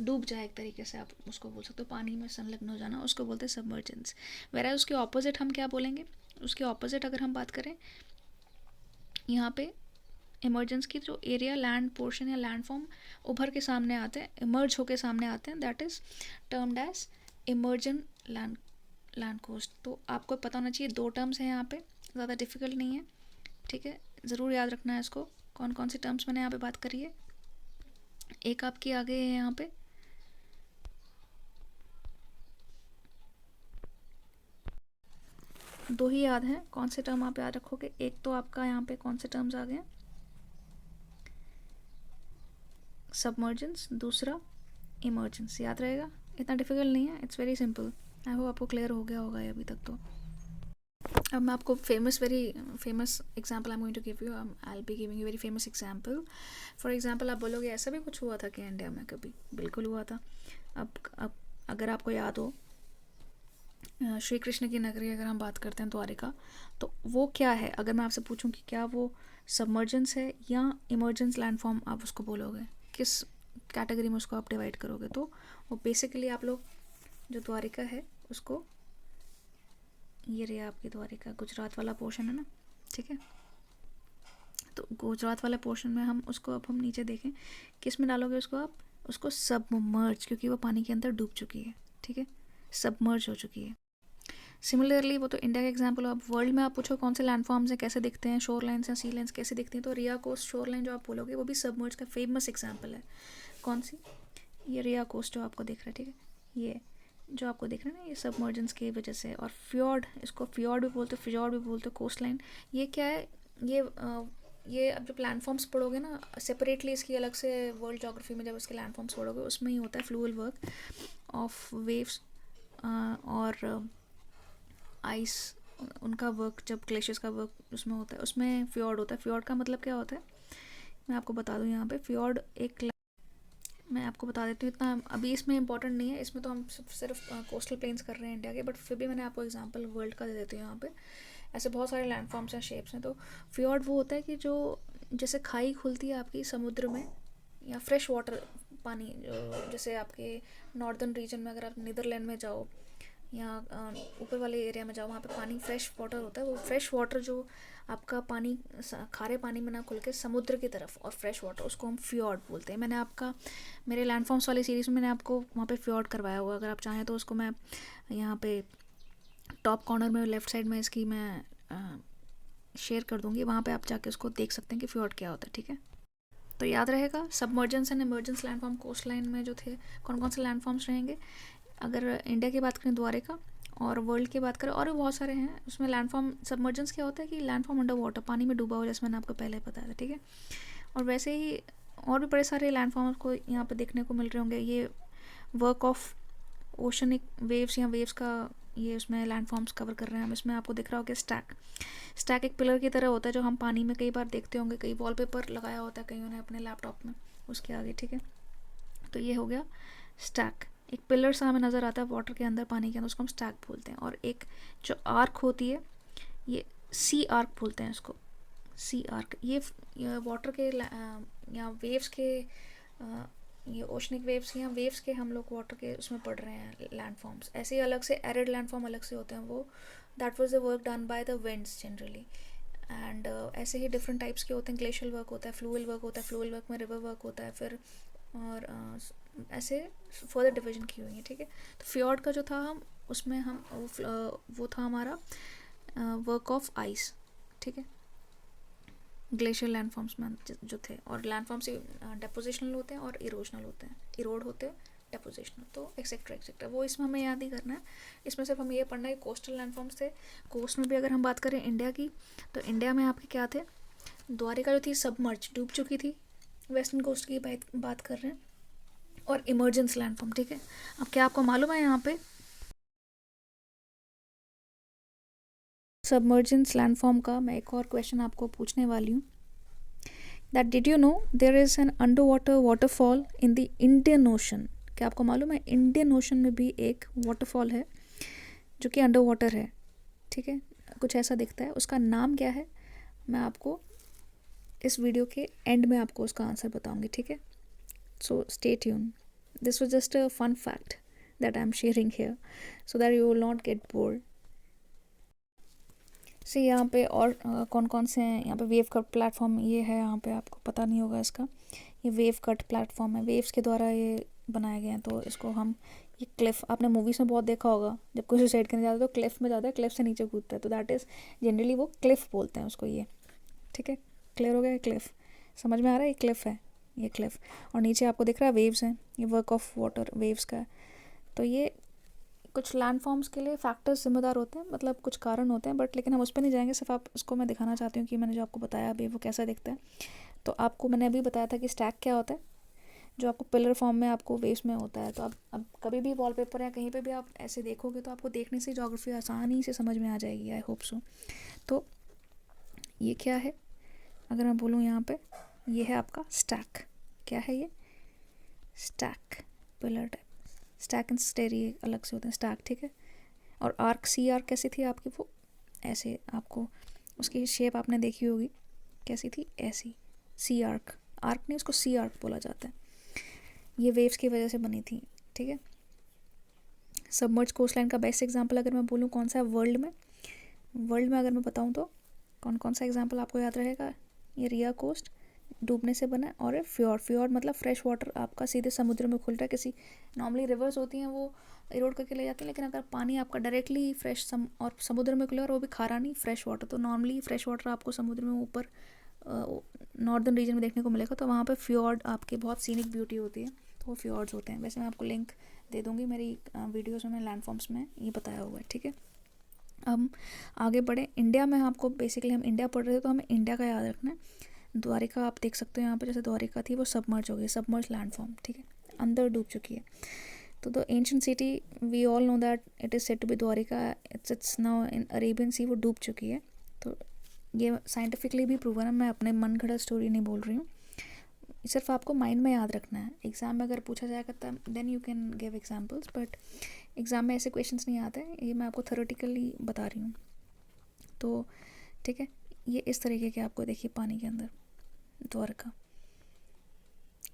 डूब जाए, एक तरीके से आप उसको बोल सकते हो, पानी में संलग्न हो जाना, उसको बोलते हैं सबमर्जेंस। वेरा उसके ऑपोजिट हम क्या बोलेंगे? उसके ऑपोजिट अगर हम बात करें, यहाँ पे इमर्जेंस की जो एरिया लैंड पोर्शन या लैंड फॉर्म उभर के सामने आते हैं, इमर्ज होके सामने आते हैं, that is termed as emergent land coast. तो आपको पता होना चाहिए, दो टर्म्स हैं यहाँ पे, ज़्यादा डिफिकल्ट नहीं है, ठीक है, ज़रूर याद रखना है इसको। कौन कौन सी टर्म्स मैंने यहाँ पे बात करी है? एक आपकी आगे है यहाँ पे दो ही याद हैं, कौन से टर्म आप याद रखोगे? एक तो आपका यहाँ पे कौन से टर्म्स आ गए? सबमर्जेंस, दूसरा इमर्जेंस, याद रहेगा, इतना डिफिकल्ट नहीं है, it's very simple. I hope आपको क्लियर हो गया होगा अभी तक। तो अब मैं आपको very famous example I am going to give you, I will be giving you very famous example. For example आप बोलोगे ऐसा भी कुछ हुआ था कि इंडिया में कभी? बिल्कुल हुआ था। अब अगर आपको याद हो, श्री कृष्ण की नगरी अगर हम बात करते हैं द्वारिका, तो वो क्या है? अगर मैं आपसे पूछूं कि क्या वो सबमर्जेंस है या इमर्जेंस लैंडफॉर्म, आप उसको बोलोगे किस कैटेगरी में उसको आप डिवाइड करोगे? तो वो बेसिकली आप लोग जो द्वारिका है उसको ये रही आपकी द्वारिका, गुजरात वाला पोर्शन है ना, ठीक है। तो गुजरात वाले पोर्शन में हम उसको, अब हम नीचे देखें किस में डालोगे उसको आप, उसको सबमर्ज, क्योंकि वो पानी के अंदर डूब चुकी है, ठीक है, सबमर्ज हो चुकी है। सिमिलरली वो तो इंडिया का एग्जांपल। अब वर्ल्ड में आप पूछो कौन से लैंडफॉर्म्स हैं, कैसे दिखते हैं, शोर लाइन्स या सी लाइन्स कैसे दिखती हैं, तो रिया कोस्ट शोर लाइन जो आप बोलोगे वो भी सबमर्ज का फेमस एग्जाम्पल है। कौन सी, ये रिया कोस्ट जो आपको दिख रहा है, ठीक है, ये जो आपको दिख रहा है ना, ये सबमर्जेंस की वजह से। और फ्योर्ड, इसको फ्योर्ड भी बोलते, फ्योर्ड भी बोलते, कोस्ट लाइन। ये क्या है, ये अब जब लैंडफॉर्म्स पढ़ोगे ना सेपरेटली, इसकी अलग से वर्ल्ड जोग्राफी में जब इसके लैंडफॉर्म्स पढ़ोगे, उसमें ही होता है फ्लूअल वर्क ऑफ वेव्स और आइस, उनका वर्क, जब ग्लेशियर्स का वर्क उसमें होता है, उसमें फ्योर्ड होता है। फ्योर्ड का मतलब क्या होता है, मैं आपको बता दूं यहाँ पे। फ्योर्ड एक, मैं आपको बता देती हूँ, इतना अभी इसमें इंपॉर्टेंट नहीं है, इसमें तो हम सिर्फ कोस्टल प्लेन्स कर रहे हैं इंडिया के, बट फिर भी मैंने आपको एग्जांपल वर्ल्ड का दे देती हूँ यहाँ पे। ऐसे बहुत सारे लैंडफॉर्म्स हैं, शेप्स हैं। तो फ्योर्ड वो होता है कि जो जैसे खाई खुलती है आपकी समुद्र में, या फ्रेश वाटर पानी, जैसे आपके नॉर्दर्न रीजन में अगर आप नीदरलैंड में जाओ या ऊपर वाले एरिया में जाओ, वहाँ पे पानी फ्रेश वाटर होता है। वो फ्रेश वाटर जो आपका पानी खारे पानी में ना खुल के समुद्र की तरफ, और फ्रेश वाटर, उसको हम फ्योर्ड बोलते हैं। मैंने आपका मेरे लैंडफॉर्म्स वाली सीरीज़ में मैंने आपको वहाँ पे फ्योर्ड करवाया हुआ, अगर आप चाहें तो उसको मैं यहाँ पे टॉप कॉर्नर में लेफ़्ट साइड में इसकी मैं शेयर कर दूँगी, वहाँ पे आप जाके उसको देख सकते हैं कि फ्योर्ड क्या होता है, ठीक है। तो याद रहेगा, submergence and emergence landform coast line में जो थे, कौन कौन से लैंडफॉर्म्स रहेंगे। अगर इंडिया की बात करें द्वारिका, और वर्ल्ड की बात करें और भी बहुत सारे हैं उसमें लैंडफॉर्म। सबमर्जेंस क्या होता है कि लैंडफॉर्म अंडर वाटर, पानी में डूबा हो, जैसे मैंने आपको पहले बताया था, ठीक है। और वैसे ही और भी बड़े सारे लैंडफॉर्म आपको यहाँ पे देखने को मिल रहे होंगे। ये वर्क ऑफ ओशनिक वेव्स या वेव्स का, ये उसमें लैंडफॉर्म्स कवर कर रहे हैं हम। इसमें आपको दिख रहा होगा स्टैक, स्टैक एक पिलर की तरह होता है जो हम पानी में कई बार देखते होंगे, कई वॉलपेपर लगाया होता है कईयों ने अपने लैपटॉप में उसके आगे, ठीक है। तो ये हो गया स्टैक, एक पिलर सा हमें नज़र आता है वाटर के अंदर, पानी के अंदर, उसको हम स्टैक बोलते हैं। और एक जो आर्क होती है, ये सी आर्क बोलते हैं इसको, सी आर्क। ये वाटर के या वेव्स के, ये ओशनिक वेव्स या वेव्स के हम लोग वाटर के उसमें पढ़ रहे हैं लैंडफॉर्म्स। ऐसे ही अलग से एरिड लैंडफॉर्म अलग से होते हैं, वो that was the work done by the winds generally. And ऐसे ही डिफरेंट टाइप्स के होते हैं। ग्लेशियल वर्क होता है, फ्लूअल वर्क होता है, फ्लूअल वर्क में रिवर वर्क होता है, फिर और ऐसे फर्दर डिवीजन की हुई है, ठीक है। तो फ्योर्ड का जो था, हम उसमें हम वो था हमारा वर्क ऑफ आइस, ठीक है, ग्लेशियर लैंडफॉर्म्स में जो थे। और लैंडफॉर्म्स डेपोजिशनल होते हैं और इरोजनल होते हैं, इरोड होते हैं, डेपोजिशनल, तो एक्सेट्रा एक्सेट्रा, वो इसमें हमें याद ही करना है। इसमें सिर्फ हमें ये पढ़ना है कोस्टल लैंडफॉर्म्स थे। कोस्ट में भी अगर हम बात करें इंडिया की, तो इंडिया में आपके क्या थे, द्वारिका जो थी सबमर्ज, डूब चुकी थी, वेस्टर्न कोस्ट की बात कर रहे हैं, और इमरजेंस लैंडफॉर्म, ठीक है। अब क्या आपको मालूम है यहाँ पे सबमर्जेंस लैंडफॉर्म का, मैं एक और क्वेश्चन आपको पूछने वाली हूँ, that did you know there is an under water waterfall in the Indian Ocean. क्या आपको मालूम है इंडियन ओशन में भी एक वाटरफॉल है जो कि अंडर वाटर है, ठीक है, कुछ ऐसा दिखता है, उसका नाम क्या है, मैं आपको इस वीडियो के एंड में आपको उसका आंसर बताऊंगी, ठीक है। So stay tune, this was just a fun fact that I'm sharing here so that you will not get bored. से यहाँ पे और कौन कौन से हैं यहाँ पे, वेव कट प्लेटफॉर्म ये है, यहाँ पे आपको पता नहीं होगा इसका, ये वेव कट प्लेटफॉर्म है, वेव्स के द्वारा ये बनाए गए हैं। तो इसको हम, ये क्लिफ आपने मूवीज़ में बहुत देखा होगा, जब कोई सुसाइड करने जाता है तो क्लिफ में जाता है, क्लिफ से नीचे कूदता है, तो दैट इज़ जनरली वो क्लिफ बोलते हैं उसको, ये, ठीक है। क्लियर हो गया, क्लिफ समझ में आ रहा है, ये क्लिफ है, ये क्लिफ। और नीचे आपको दिख रहा है वेव्स हैं, ये वर्क ऑफ वाटर वेव्स का है। तो ये कुछ लैंडफॉर्म्स के लिए फैक्टर्स जिम्मेदार होते हैं, मतलब कुछ कारण होते हैं, बट लेकिन हम उस पर नहीं जाएंगे, सिर्फ आप उसको मैं दिखाना चाहती हूँ कि मैंने जो आपको बताया अभी वो कैसा दिखता है। तो आपको मैंने अभी बताया था कि स्टैक क्या होता है, जो आपको पिलर फॉर्म में आपको वेव्स में होता है। तो अब कभी भी वॉलपेपर या कहीं पे भी आप ऐसे देखोगे तो आपको देखने से ज्योग्राफी आसानी से समझ में आ जाएगी, आई होप सो। तो ये क्या है, अगर मैं बोलूँ यहाँ पे, ये है आपका स्टैक। क्या है ये, stack, pillar type, stack and स्टेरी अलग से होते हैं, स्टैक, ठीक है। और आर्क, सी आर्क कैसी थी आपकी, वो ऐसे, आपको उसकी शेप आपने देखी होगी कैसी थी, ऐसी, सी आर्क, आर्क नहीं उसको सी आर्क बोला जाता है। ये वेव्स की वजह से बनी थी, ठीक है। सबमर्ज कोस्ट लाइन का बेस्ट एग्जांपल अगर मैं बोलूँ कौन सा है वर्ल्ड में, वर्ल्ड में अगर मैं बताऊँ तो कौन कौन सा एग्जाम्पल आपको याद रहेगा? ये रिया कोस्ट डूबने से बना है, और फ्योर्ड। फ्योर्ड मतलब फ्रेश वाटर आपका सीधे समुद्र में खुल रहा है। किसी नॉर्मली रिवर्स होती हैं वो इरोड करके ले जाती हैं, लेकिन अगर पानी आपका डायरेक्टली फ्रेश और समुद्र में खुले और वो भी खारा नहीं, फ्रेश वाटर, तो नॉर्मली फ्रेश वाटर आपको समुद्र में ऊपर नॉर्दर्न रीजन में देखने को मिलेगा। तो वहाँ पे फ्योर्ड आपकी बहुत सीनिक ब्यूटी होती है, तो वो फ्योर्ड्स होते हैं। वैसे मैं आपको लिंक दे दूँगी मेरी वीडियोज़ में, लैंडफॉर्म्स में ये बताया हुआ है, ठीक है। हम आगे बढ़े। इंडिया में आपको बेसिकली, हम इंडिया पढ़ रहे थे तो हमें इंडिया का याद रखना है। द्वारिका आप देख सकते हो यहाँ पे, जैसे द्वारिका थी वो सबमर्ज हो गई, सबमर्ज लैंडफॉर्म, ठीक है, अंदर डूब चुकी है। तो the ancient city we all know that it is said to be Dwarika, it's now in Arabian sea, वो डूब चुकी है। तो ये साइंटिफिकली भी प्रूवन है, मैं अपने मन घड़ा स्टोरी नहीं बोल रही हूँ। सिर्फ आपको माइंड में याद रखना है। एग्ज़ाम में अगर पूछा जाएगा तब then you can give examples, but exam में ऐसे क्वेश्चंस नहीं आते, ये मैं आपको थ्योरेटिकली बता रही हूँ। तो ठीक है, ये इस तरीके के आपको देखिए पानी के अंदर Dwarka,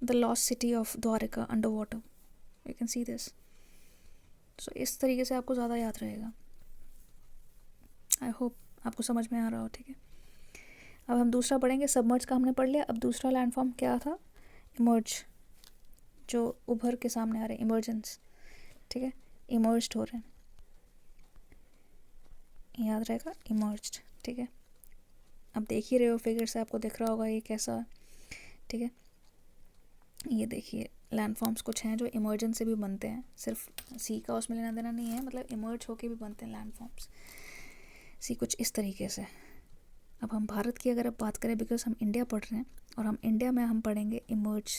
the lost city of Dwarka under water, you can see this. So इस तरीके से आपको ज़्यादा याद रहेगा। आई होप आपको समझ में आ रहा हो, ठीक है। अब हम दूसरा पढ़ेंगे। सबमर्ज का हमने पढ़ लिया। अब दूसरा लैंडफॉर्म क्या था? इमर्ज, जो उभर के सामने आ रहे हैं, इमर्जेंस, ठीक है, इमर्ज्ड हो रहे हैं, याद रहेगा, इमर्ज्ड, ठीक है। अब देख ही रहे हो फिगर से, आपको दिख रहा होगा ये कैसा है, ठीक है। ये देखिए लैंडफॉर्म्स कुछ हैं जो इमर्जेंस से भी बनते हैं, सिर्फ सी का उसमें लेना देना नहीं है, मतलब इमर्ज होके भी बनते हैं लैंडफॉर्म्स। सी कुछ इस तरीके से। अब हम भारत की अगर अब बात करें, बिकॉज हम इंडिया पढ़ रहे हैं और हम इंडिया में हम पढ़ेंगे इमर्ज,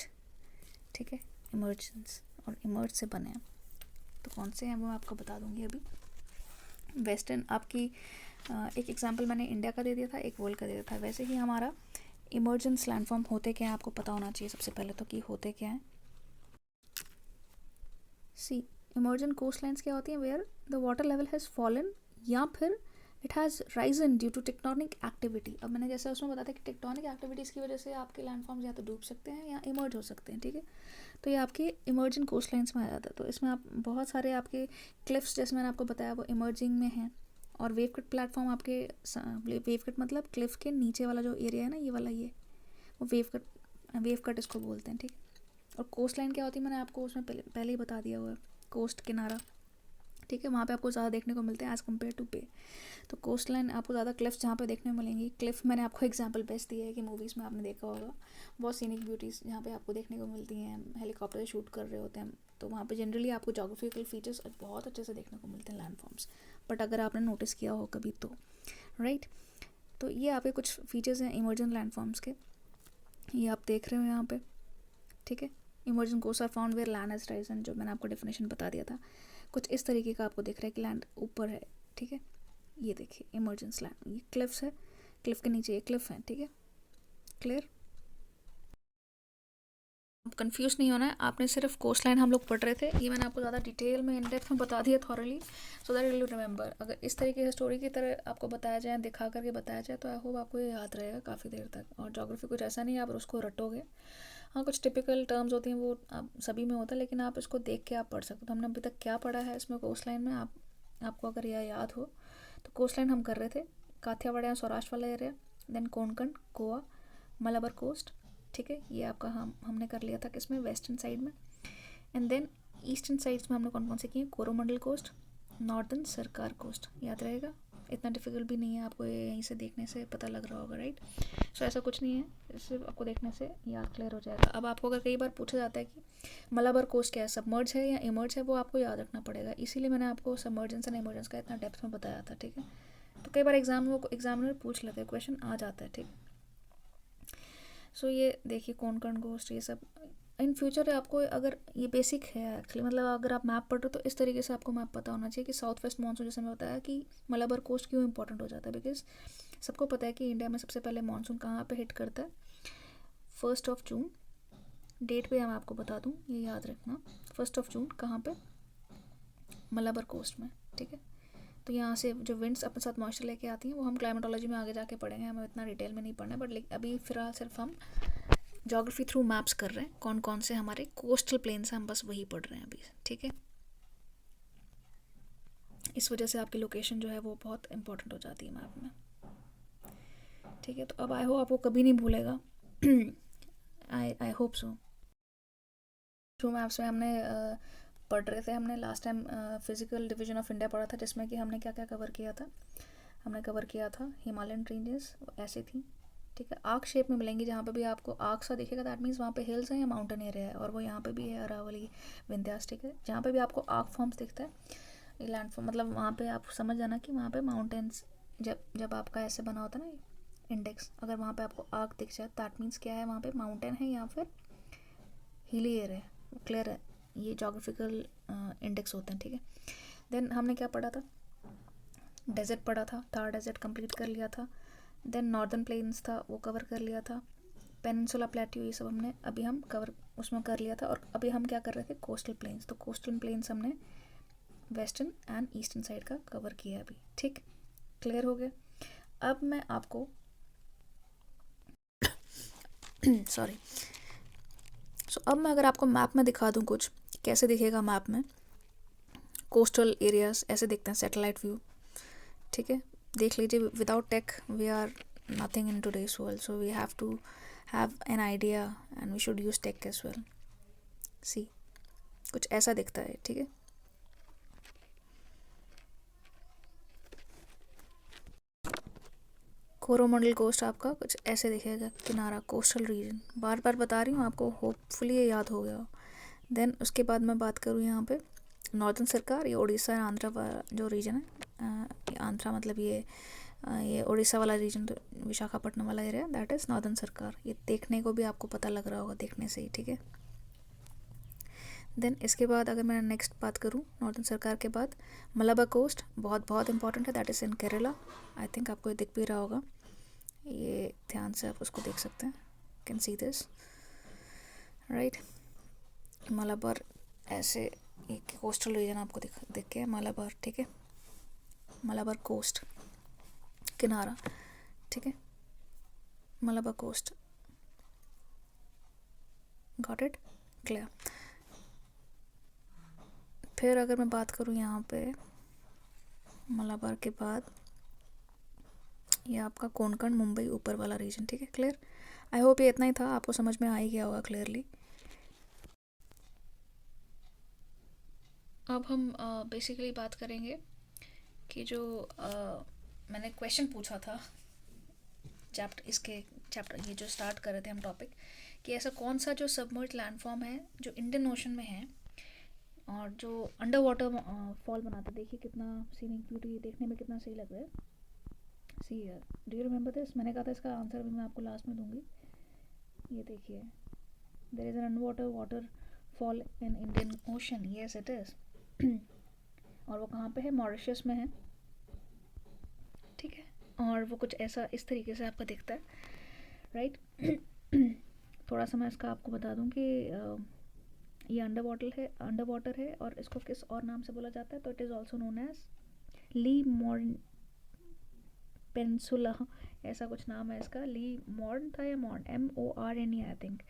ठीक है, इमर्जेंस, और इमर्ज से बने हैं। तो कौन से हैं वो मैं आपको बता दूंगी अभी। वेस्टर्न आपकी एक एग्जांपल मैंने इंडिया का दे दिया था, एक वर्ल्ड का दे दिया था। वैसे ही हमारा इमर्जेंस लैंडफॉर्म होते क्या हैं आपको पता होना चाहिए सबसे पहले तो, कि होते क्या हैं। सी इमर्जेंट कोस्ट लाइन्स क्या होती हैं? Where the water level has fallen या फिर it has risen due to tectonic activity. अब मैंने जैसे उसमें बताया कि टेक्टोनिक एक्टिविटीज़ की वजह से आपके लैंडफॉर्म्स या तो डूब सकते हैं या इमर्ज हो सकते हैं, ठीक है। तो ये आपके इमर्जिंग कोस्ट लाइन्स में आ जाता है। तो इसमें आप बहुत सारे आपके क्लिफ्स, जैसे मैंने आपको बताया, वो इमर्जिंग में हैं। और वेव कट प्लेटफॉर्म आपके, वेव कट मतलब क्लिफ के नीचे वाला जो एरिया है ना, ये वाला, ये वो वेव कट इसको बोलते हैं, ठीक है। और कोस्ट लाइन क्या होती है मैंने आपको उसमें पहले ही बता दिया हुआ है, कोस्ट किनारा, ठीक है, वहाँ पे आपको ज़्यादा देखने को मिलते हैं एज़ कम्पेयर टू पे। तो कोस्ट लाइन आपको ज़्यादा क्लिफ्स जहाँ पे देखने को मिलेंगी। क्लिफ मैंने आपको एग्जांपल बेस्ट दिया है कि मूवीज़ में आपने देखा होगा, बहुत सीनिक ब्यूटीज़ जहाँ पे आपको देखने को मिलती हैं, हेलीकॉप्टर से शूट कर रहे होते हैं, तो वहाँ पे जनरली आपको जोग्राफिकल फीचर्स बहुत अच्छे से देखने को मिलते हैं लैंडफॉर्म्स। बट अगर आपने नोटिस किया हो कभी तो, राइट। तो ये आपके कुछ फीचर्स हैं इमर्जेंट लैंडफॉर्म्स के, ये आप देख रहे हो यहाँ पे, ठीक है। Emergent coast are found where land has risen, जो मैंने आपको डेफिनेशन बता दिया था। कुछ इस तरीके का आपको दिख रहा है कि लैंड ऊपर है, ठीक है। ये देखिए इमर्जेंस लैंड, ये क्लिफ्स है, क्लिफ के नीचे ये क्लिफ है, ठीक है, क्लियर। कंफ्यूज नहीं होना है आपने, सिर्फ कोस्ट लाइन हम लोग पढ़ रहे थे, ये मैंने आपको ज़्यादा डिटेल में इन डेप्थ में बता दिया thoroughly, so that you remember. अगर इस तरीके से स्टोरी की तरह आपको बताया जाए, दिखा करके बताया जाए, तो आई होप आपको ये याद रहेगा काफ़ी देर तक। और जोग्राफी कुछ ऐसा नहीं है आप उसको रटोगे। हाँ, कुछ टिपिकल टर्म्स होती हैं वो आप सभी में होता है, लेकिन आप इसको देख के आप पढ़ सकते हो। तो हमने अभी तक क्या पढ़ा है इसमें कोस्ट लाइन में, आपको अगर यह याद हो तो कोस्ट लाइन हम कर रहे थे काठियावाड़ सौराष्ट्र वाला area, then Konkan, Goa, Malabar coast, ठीक है, ये आपका हमने कर लिया था किसमें, वेस्टर्न साइड में। एंड देन ईस्टर्न साइड्स में हमने कौन कौन से किए, Coromandel coast, northern Sarkar coast, याद रहेगा, इतना डिफिकल्ट भी नहीं है, आपको यहीं से देखने से पता लग रहा होगा, राइट। सो ऐसा कुछ नहीं है, सिर्फ आपको देखने से याद क्लियर हो जाएगा। अब आपको अगर कई बार पूछा जाता है कि मलाबार कोस्ट क्या है, सबमर्ज है या इमर्ज है, वो आपको याद रखना पड़ेगा, इसीलिए मैंने आपको सबमर्जेंस एंड इमर्जेंस का इतना डेप्थ में बताया था, ठीक है। तो कई बार एग्जामिनर पूछ लेते हैं, क्वेश्चन आ जाता है, ठीक। सो ये देखिए कोंकण कोस्ट, ये सब इन फ्यूचर आपको, अगर ये बेसिक है एक्चुअली, मतलब अगर आप मैप पढ़ रहे हो तो इस तरीके से आपको मैप पता होना चाहिए कि साउथ वेस्ट मानसून, जैसे मैं बताया कि मलाबार कोस्ट क्यों इंपॉर्टेंट हो जाता है, बिकॉज सबको पता है कि इंडिया में सबसे पहले मानसून कहाँ पे हिट करता है, 1 जून। डेट पे मैं आपको बता दूँ, ये याद रखना, 1 जून कहाँ पे, मलाबार कोस्ट में, ठीक है। तो यहाँ से जो विंड्स अपने साथ मॉइस्चर लेके आती हैं वो हम क्लाइमेटोलॉजी में आगे जाके पढ़ेंगे, हमें इतना डिटेल में नहीं पढ़ना है, बट अभी फिलहाल सिर्फ हम ज्योग्राफी थ्रू मैप्स कर रहे हैं, कौन कौन से हमारे कोस्टल प्लेन्स हैं, हम बस वही पढ़ रहे हैं अभी, ठीक है। इस वजह से आपकी लोकेशन जो है वो बहुत इंपॉर्टेंट हो जाती है मैप में, ठीक है। तो अब आई होप आपको कभी नहीं भूलेगा। I hope so. जो मैप्स में हमने पढ़ रहे थे, हमने last time physical division of India पढ़ा था, जिसमें कि हमने क्या क्या कवर किया था। हमने कवर किया था हिमालयन रेंजेस ऐसे थी, ठीक है। आर्क शेप में मिलेंगी, जहाँ पे भी आपको आर्क सा दिखेगा दैट मीन्स वहाँ पे हिल्स हैं या माउंटेन एरिया है, और वो यहाँ पे भी है अरावली विंध्यास, ठीक है। जहाँ पे भी आपको आर्क फॉर्म्स दिखता है लैंड फॉर्म, मतलब वहाँ पे आप समझ जाना कि वहाँ पे माउंटेन्स, जब जब आपका ऐसे बना होता है ना इंडेक्स, अगर वहाँ पे आपको आर्क दिख जाए दैट मीन्स क्या है, वहाँ पे माउंटेन है या फिर हिली एरिया है, क्लियर है। ये जोग्राफिकल इंडेक्स होते हैं, ठीक है। देन हमने क्या पढ़ा था, डेजर्ट पढ़ा था, थार डेजर्ट कंप्लीट कर लिया था। देन नॉर्दर्न प्लेन्स था, वो कवर कर लिया था। पेनिनसुला प्लेट्यू, ये सब हमने अभी हम कवर उसमें कर लिया था। और अभी हम क्या कर रहे थे, कोस्टल प्लेन्स। तो कोस्टल प्लेन्स हमने वेस्टर्न एंड ईस्टर्न साइड का कवर किया अभी, ठीक, क्लियर हो गया। अब मैं आपको सॉरी अब मैं अगर आपको मैप में दिखा दूँ कुछ, कैसे दिखेगा मैप में कोस्टल एरियाज, ऐसे दिखते हैं सैटेलाइट व्यू, ठीक है। देख लीजिए, without tech we are nothing in today's world, so we have to have an idea and we should use tech as well. See, कुछ ऐसा दिखता है, ठीक है। कोरोमंडल कोस्ट आपका कुछ ऐसे दिखेगा, किनारा, कोस्टल रीजन, बार बार बता रही हूँ आपको, होपफुली ये याद हो गया हो। देन उसके बाद मैं बात करूँ यहाँ पे नॉर्दर्न सरकार, ये उड़ीसा एंड आंध्रा जो रीजन है, आंध्रा मतलब ये उड़ीसा वाला रीजन, तो विशाखापट्टनम वाला एरिया, दैट इज़ नॉर्दर्न सरकार। ये देखने को भी आपको पता लग रहा होगा देखने से ही, ठीक है। देन इसके बाद अगर मैं नेक्स्ट बात करूँ नॉर्दर्न सरकार के बाद, मलाबार कोस्ट बहुत बहुत इंपॉर्टेंट है, that is in Kerala. I think आपको ये दिख भी रहा होगा, ये ध्यान से आप उसको देख सकते हैं, can see this right. Malabar ऐसे एक कोस्टल रीजन आपको दिख के मलाबार, ठीक है। मलाबार कोस्ट किनारा, ठीक है, Malabar coast, got it, clear. फिर अगर मैं बात करूँ यहाँ पे मलाबार के बाद, ये आपका कोंकण मुंबई ऊपर वाला रीजन, ठीक है, क्लियर। आई होप ये इतना ही था, आपको समझ में आ ही गया होगा क्लियरली। अब हम बेसिकली बात करेंगे कि जो मैंने क्वेश्चन पूछा था चैप्टर ये जो स्टार्ट कर रहे थे हम टॉपिक, कि ऐसा कौन सा जो सबमर्ज्ड लैंडफॉर्म है जो इंडियन ओशन में है और जो अंडर वाटर फॉल बनाता है। देखिए कितना सीनिक ब्यूटी, देखने में कितना सही लग रहा है। सी यार, डू यू रिमेंबर दिस? मैंने कहा था इसका आंसर भी मैं आपको लास्ट में दूंगी। ये देखिए, there is an under water waterfall in Indian Ocean, yes it is. और वो कहाँ पे है, मॉरिशस में है, ठीक है। और वो कुछ ऐसा इस तरीके से आपका दिखता है, राइट। थोड़ा सा मैं इसका आपको बता दूं कि ये अंडर वाटर है और इसको किस और नाम से बोला जाता है, तो it is also known as Le Morne peninsula, ऐसा कुछ नाम है इसका। ली मॉर्न था या Morne, MORN I think.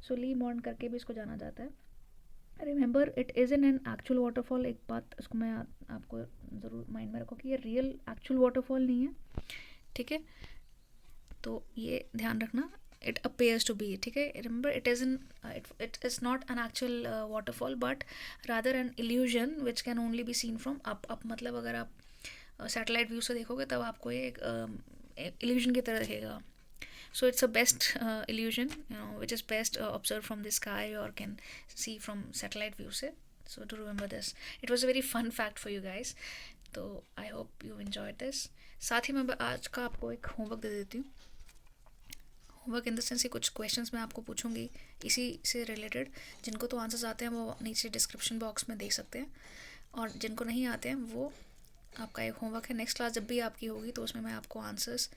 So Le Morne करके भी इसको जाना जाता है। Remember it is in an actual waterfall. एक बात इसको मैं आपको ज़रूर माइंड में रखो कि ये रियल एक्चुअल वाटरफॉल नहीं है, ठीक है। तो ये ध्यान रखना, इट अपेयर्स टू बी, ठीक है। Remember it is not an actual waterfall but rather an illusion which can only be seen from up. मतलब अगर आप सैटेलाइट व्यू से देखोगे तब आपको ये एक इल्यूजन की तरह दिखेगा। So it's a best illusion, which is best observed from the sky or can see from satellite view से. So to remember this, it was a very fun fact for you guys. तो I hope you enjoyed this. साथ ही मैं आज का आपको एक homework दे देती हूँ। होमवर्क इन द सेंस कुछ क्वेश्चंस मैं आपको पूछूंगी इसी से रिलेटेड। जिनको तो आंसर्स आते हैं वो नीचे डिस्क्रिप्शन बॉक्स में देख सकते हैं, और जिनको नहीं आते हैं वो आपका एक होमवर्क है। नेक्स्ट क्लास जब भी आपकी होगी तो उसमें मैं आपको आंसर्स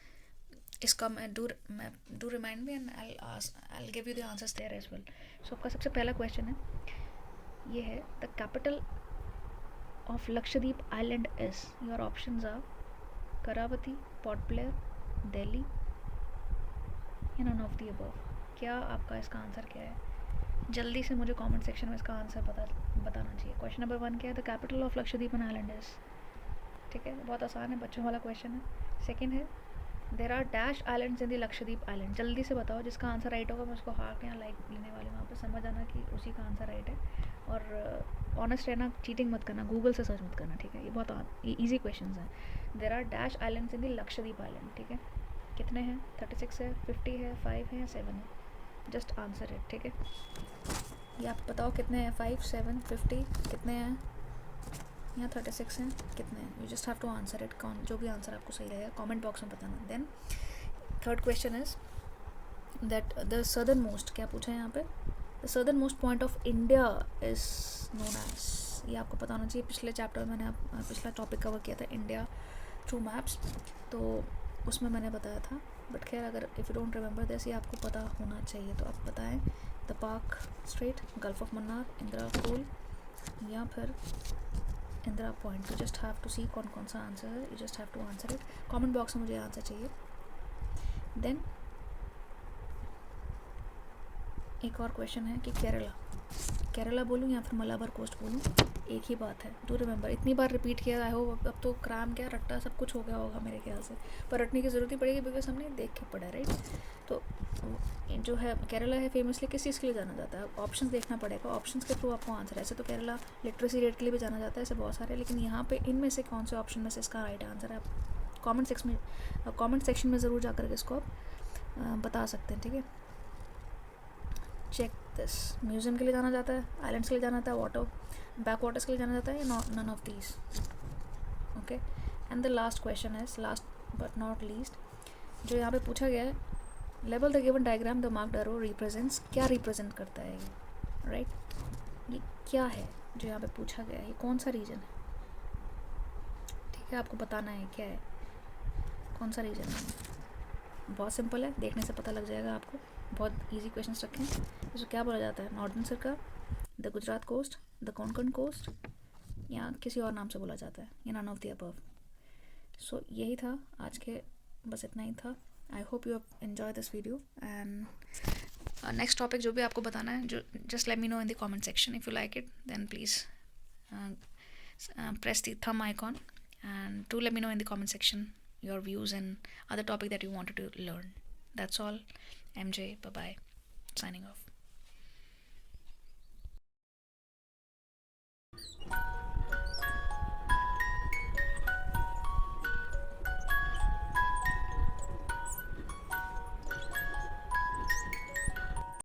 इसका मैं do remind me and I give you the answers there as well. So आपका सबसे पहला क्वेश्चन है, ये है the capital of Lakshadweep island is, your options are Karavati, Port Blair, Delhi, या नन ऑफ द अबव। क्या आपका इसका आंसर क्या है? जल्दी से मुझे कमेंट सेक्शन में इसका आंसर बताना चाहिए। क्वेश्चन नंबर 1 क्या है, the capital of Lakshadweep and island is. ठीक है, बहुत आसान है, बच्चों वाला क्वेश्चन है। सेकेंड है, there are dash islands in the Lakshadweep island. जल्दी से बताओ, जिसका आंसर राइट होगा मैं उसको हार्ट या लाइक लेने वाली हूँ। वहाँ पे समझ आना कि उसी का आंसर राइट है, और ऑनेस्ट रहना, चीटिंग मत करना, गूगल से सर्च मत करना, ठीक है। ये बहुत ईजी क्वेश्चन हैं। There are dash islands in the Lakshadweep island, ठीक है। कितने हैं? 36 है, 50 है, 5 है या 7 है? जस्ट आंसर इट, ठीक है। ये आप बताओ कितने हैं? 5, 7, 50 कितने हैं? यहाँ 36 हैं, कितने हैं? You just have to answer it. कौन जो भी आंसर आपको सही रहेगा कमेंट बॉक्स में बताना। Then third question is that the southernmost, क्या पूछा है यहाँ पे? The southernmost point of India is known as. ये आपको पता होना चाहिए। पिछले चैप्टर में मैंने पिछला टॉपिक कवर किया था इंडिया थ्रू मैप्स, तो उसमें मैंने बताया था। बट खैर, अगर if you don't remember this, ये आपको पता होना चाहिए, तो आप बताएं। The Palk strait, gulf of Mannar, Indira col या फिर Indira point. You just have to see कौन कौन सा आंसर है। You just have to answer it. Comment box में मुझे आंसर चाहिए। देन एक और क्वेश्चन है कि केरला बोलूँ या फिर मलाबार कोस्ट बोलूँ, एक ही बात है। डू रिमेंबर, इतनी बार रिपीट किया। आई होप अब तो क्राम क्या रट्टा सब कुछ हो गया होगा मेरे ख्याल से, पर रटने की ज़रूरत ही पड़ेगी बिकॉज हमने देख के पढ़ा, राइट। तो जो है केरला है फेमसली किस चीज़ के लिए जाना जाता है? ऑप्शंस देखना पड़ेगा, ऑप्शंस के थ्रू आपको आंसर। ऐसे तो केरला लिटरेसी रेट के लिए भी जाना जाता है, ऐसे बहुत सारे, लेकिन यहाँ पे इनमें से कौन से ऑप्शन में से इसका राइट आंसर है, आप कमेंट सेक्शन में ज़रूर जाकर के इसको आप बता सकते हैं, ठीक है। Check this. म्यूज़ियम के लिए जाना जाता है, आइलैंड्स के लिए जाना जाता है, बैक वाटर्स के लिए जाना जाता है, या none of these, okay. And the last question is, last but not least, जो यहाँ पे पूछा गया है, लेवल the given diagram the marked arrow represents. क्या रिप्रेजेंट करता है ये, राइट? ये क्या है जो यहाँ पे पूछा गया है? ये कौन सा रीजन है, ठीक है? आपको बताना है क्या है, कौन सा रीजन है। बहुत सिंपल है, देखने से पता लग जाएगा आपको। बहुत इजी क्वेश्चंस रखें। इसको क्या बोला जाता है? Northern circle, the Gujarat coast, the Konkan coast, या किसी और नाम से बोला जाता है, या none of the above. So यही था आज के, बस इतना ही था। I hope you have enjoy this video. And next topic जो भी आपको बताना है, जो just let me know in the comment section. If you like it then please press the thumb icon, and do let me know in the comment section your views and other topic that you wanted to learn. That's all. MJ, bye bye, signing off.